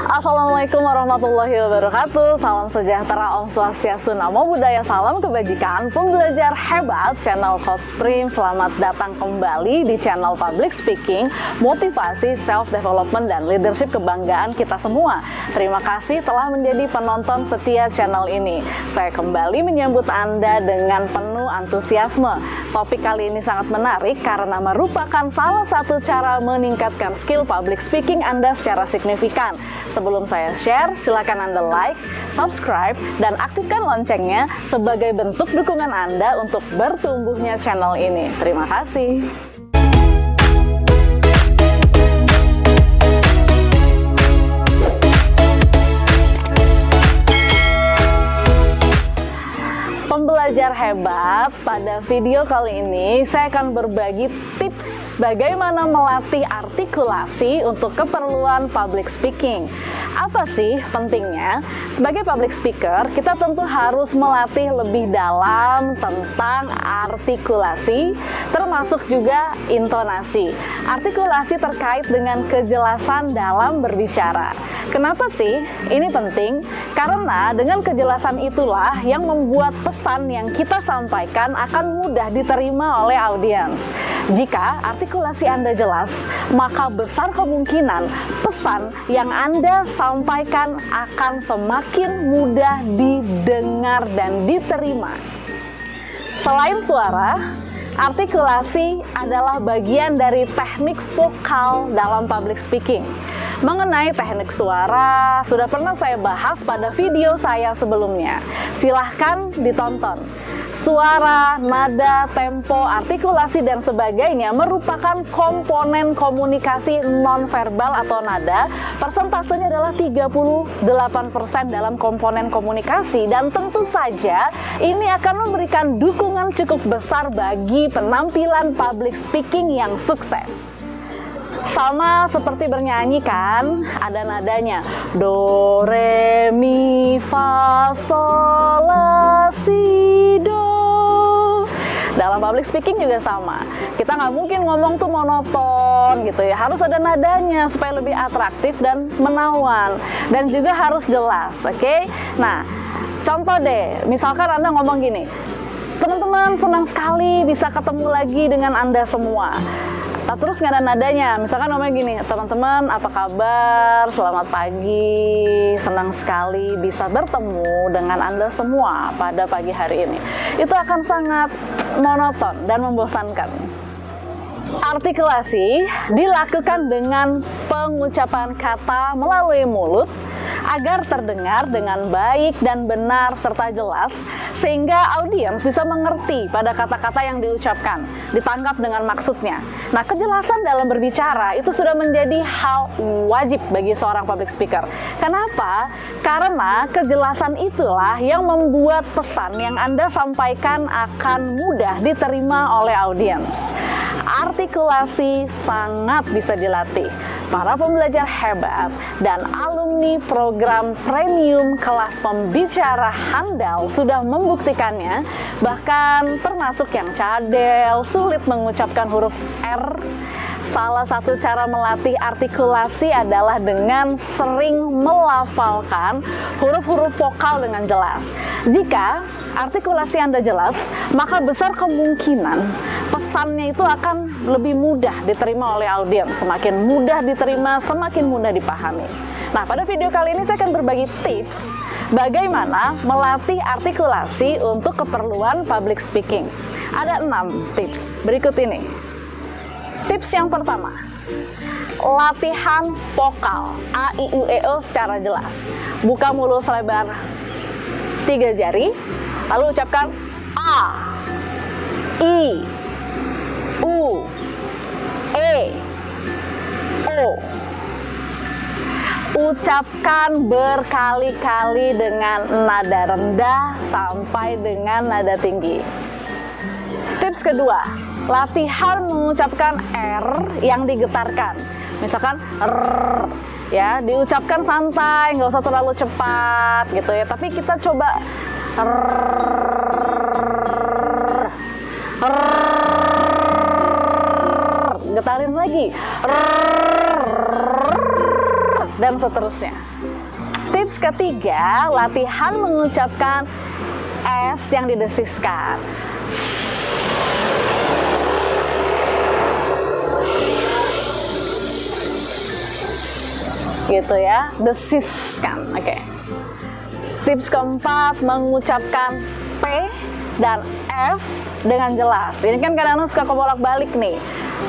Assalamualaikum warahmatullahi wabarakatuh. Salam sejahtera, Om Swastiastu, Namo Buddhaya, salam kebajikan. Pembelajar hebat channel Coach Prim, selamat datang kembali di channel Public Speaking, motivasi, self development dan leadership, kebanggaan kita semua. Terima kasih telah menjadi penonton setia channel ini. Saya kembali menyambut Anda dengan penuh antusiasme. Topik kali ini sangat menarik karena merupakan salah satu cara meningkatkan skill public speaking Anda secara signifikan. Sebelum saya share, silakan Anda like, subscribe, dan aktifkan loncengnya sebagai bentuk dukungan Anda untuk bertumbuhnya channel ini. Terima kasih. Pembelajar hebat, pada video kali ini saya akan berbagi tips bagaimana melatih artikulasi untuk keperluan public speaking. Apa sih pentingnya? Sebagai public speaker, kita tentu harus melatih lebih dalam tentang artikulasi, termasuk juga intonasi. Artikulasi terkait dengan kejelasan dalam berbicara. Kenapa sih ini penting? Karena dengan kejelasan itulah yang membuat pesan yang kita sampaikan akan mudah diterima oleh audiens. Jika artikulasi Anda jelas, maka besar kemungkinan pesan yang Anda sampaikan akan semakin mudah didengar dan diterima. Selain suara, artikulasi adalah bagian dari teknik vokal dalam public speaking. Mengenai teknik suara, sudah pernah saya bahas pada video saya sebelumnya. Silahkan ditonton. Suara, nada, tempo, artikulasi, dan sebagainya merupakan komponen komunikasi nonverbal atau nada. Persentasenya adalah 38% dalam komponen komunikasi, dan tentu saja ini akan memberikan dukungan cukup besar bagi penampilan public speaking yang sukses. Sama seperti bernyanyi kan, ada nadanya do, re, mi, fa, sol, la, si, do. Dalam public speaking juga sama. Kita nggak mungkin ngomong tuh monoton gitu ya. Harus ada nadanya supaya lebih atraktif dan menawan. Dan juga harus jelas, oke? Nah, contoh deh, misalkan Anda ngomong gini, teman-teman senang sekali bisa ketemu lagi dengan Anda semua. Nah, terus nggak ada nadanya, misalkan ngomongnya gini, teman-teman apa kabar, selamat pagi, senang sekali bisa bertemu dengan Anda semua pada pagi hari ini. Itu akan sangat monoton dan membosankan. Artikulasi dilakukan dengan pengucapan kata melalui mulut agar terdengar dengan baik dan benar serta jelas, sehingga audiens bisa mengerti pada kata-kata yang diucapkan, ditangkap dengan maksudnya. Nah, kejelasan dalam berbicara itu sudah menjadi hal wajib bagi seorang public speaker. Kenapa? Karena kejelasan itulah yang membuat pesan yang Anda sampaikan akan mudah diterima oleh audiens. Artikulasi sangat bisa dilatih. Para pembelajar hebat dan alumni program premium kelas pembicara handal sudah membuktikannya, bahkan termasuk yang cadel, sulit mengucapkan huruf R. Salah satu cara melatih artikulasi adalah dengan sering melafalkan huruf-huruf vokal dengan jelas. Jika artikulasi Anda jelas, maka besar kemungkinan pesannya itu akan lebih mudah diterima oleh audiens. Semakin mudah diterima, semakin mudah dipahami. Nah, pada video kali ini saya akan berbagi tips bagaimana melatih artikulasi untuk keperluan public speaking. Ada 6 tips berikut ini. Tips yang pertama, latihan vokal A, I, U, E, O secara jelas. Buka mulut selebar 3 jari, lalu ucapkan A, I, U, E, O. Ucapkan berkali-kali dengan nada rendah sampai dengan nada tinggi. Tips kedua, latihan mengucapkan R yang digetarkan. Misalkan R, ya, diucapkan santai, nggak usah terlalu cepat gitu ya. Tapi kita coba R, R, getarin lagi. R, dan seterusnya. Tips ketiga, latihan mengucapkan S yang didesiskan. Gitu ya, desiskan. Oke. Tips keempat, mengucapkan P dan F dengan jelas. Ini kan kadang-kadang suka kebolak-balik nih.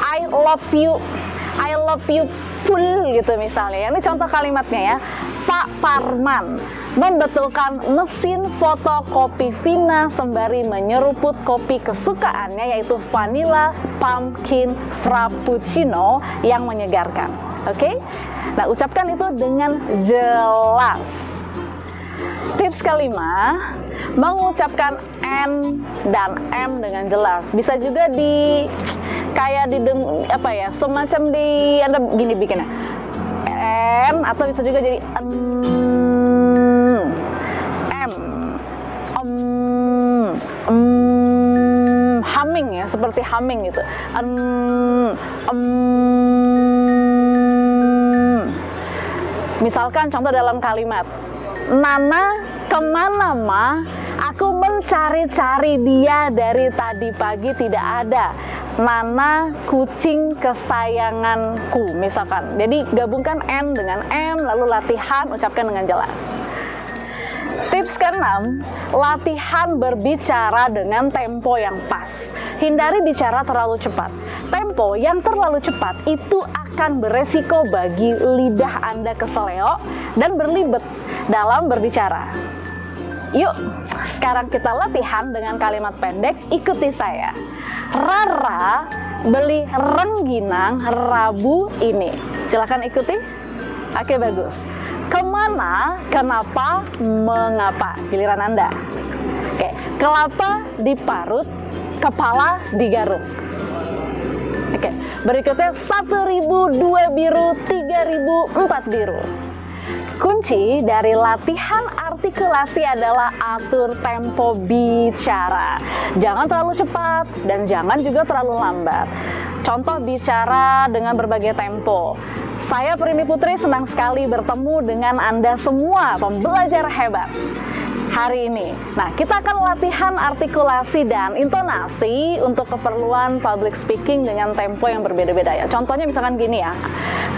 I love you full gitu misalnya. Ini contoh kalimatnya ya. Pak Parman membetulkan mesin fotokopi Vina sembari menyeruput kopi kesukaannya yaitu vanilla pumpkin frappuccino yang menyegarkan. Oke? Nah, ucapkan itu dengan jelas. Tips kelima, mengucapkan N dan M dengan jelas. Bisa juga semacam Anda gini bikinnya. N atau bisa juga jadi humming ya, seperti humming gitu. Misalkan contoh dalam kalimat, Nana kemana ma? Aku mencari-cari dia dari tadi pagi tidak ada. Nana kucing kesayanganku misalkan. Jadi gabungkan N dengan M lalu latihan ucapkan dengan jelas. Tips keenam, latihan berbicara dengan tempo yang pas. Hindari bicara terlalu cepat. Tempo yang terlalu cepat itu akan beresiko bagi lidah Anda keseleo dan berlibet dalam berbicara. Yuk, sekarang kita latihan dengan kalimat pendek, ikuti saya. Rara beli rengginang Rabu ini. Silakan ikuti. Oke, bagus. Kemana, kenapa, mengapa? Giliran Anda. Oke, kelapa diparut, kepala digaruk. Oke, berikutnya 1.000, 2 biru, 3.000, 4 biru. Kunci dari latihan artikulasi adalah atur tempo bicara. Jangan terlalu cepat dan jangan juga terlalu lambat. Contoh bicara dengan berbagai tempo. Saya Primi Putri senang sekali bertemu dengan Anda semua pembelajar hebat hari ini. Nah, kita akan latihan artikulasi dan intonasi untuk keperluan public speaking dengan tempo yang berbeda-beda ya. Contohnya misalkan gini ya.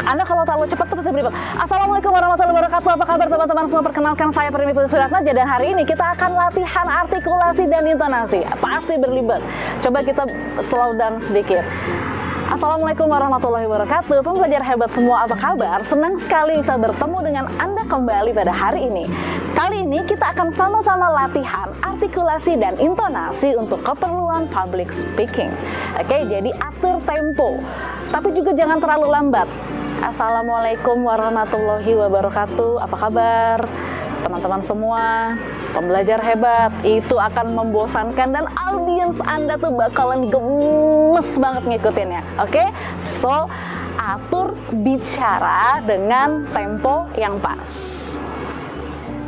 Anda kalau terlalu cepat tuh pasti beribut. Assalamualaikum warahmatullahi wabarakatuh. Apa kabar teman-teman semua? Perkenalkan saya Primi Putri Suratnaja dan hari ini kita akan latihan artikulasi dan intonasi. Pasti berlibat. Coba kita slow down sedikit. Assalamualaikum warahmatullahi wabarakatuh. Pembelajar hebat semua, apa kabar? Senang sekali bisa bertemu dengan Anda kembali pada hari ini. Kali ini kita akan sama-sama latihan artikulasi dan intonasi untuk keperluan public speaking. Oke, jadi atur tempo, tapi juga jangan terlalu lambat. Assalamualaikum warahmatullahi wabarakatuh. Apa kabar? Teman-teman semua, pembelajar hebat, itu akan membosankan dan audiens Anda tuh bakalan gemes banget ngikutinnya. Oke? So, atur bicara dengan tempo yang pas.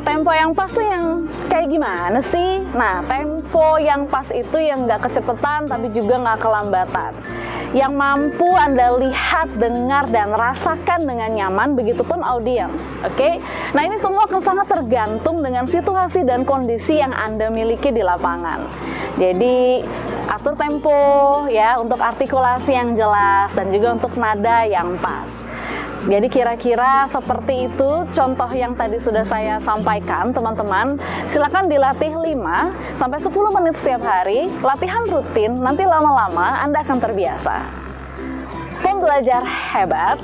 Tempo yang pas tuh yang kayak gimana sih? Nah, tempo yang pas itu yang nggak kecepatan tapi juga nggak kelambatan. Yang mampu Anda lihat, dengar, dan rasakan dengan nyaman, begitupun audiens. Oke? Nah, ini semua akan sangat tergantung dengan situasi dan kondisi yang Anda miliki di lapangan. Jadi, atur tempo ya untuk artikulasi yang jelas dan juga untuk nada yang pas. Jadi kira-kira seperti itu contoh yang tadi sudah saya sampaikan teman-teman. Silakan dilatih 5-10 menit setiap hari. Latihan rutin, nanti lama-lama Anda akan terbiasa. Pembelajar hebat,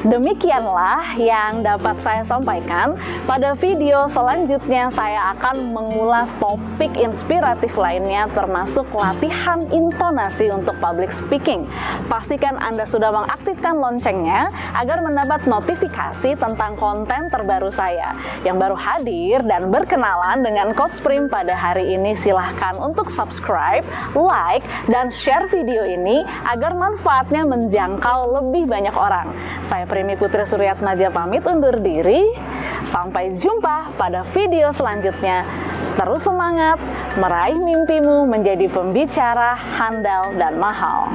demikianlah yang dapat saya sampaikan. Pada video selanjutnya saya akan mengulas topik inspiratif lainnya termasuk latihan intonasi untuk public speaking. Pastikan Anda sudah mengaktifkan loncengnya agar mendapat notifikasi tentang konten terbaru saya. Yang baru hadir dan berkenalan dengan Coach Prim pada hari ini, silahkan untuk subscribe, like, dan share video ini agar manfaatnya menjangkau lebih banyak orang. Saya Primi Putri Suratnaja pamit undur diri. Sampai jumpa pada video selanjutnya. Terus semangat meraih mimpimu menjadi pembicara handal dan mahal.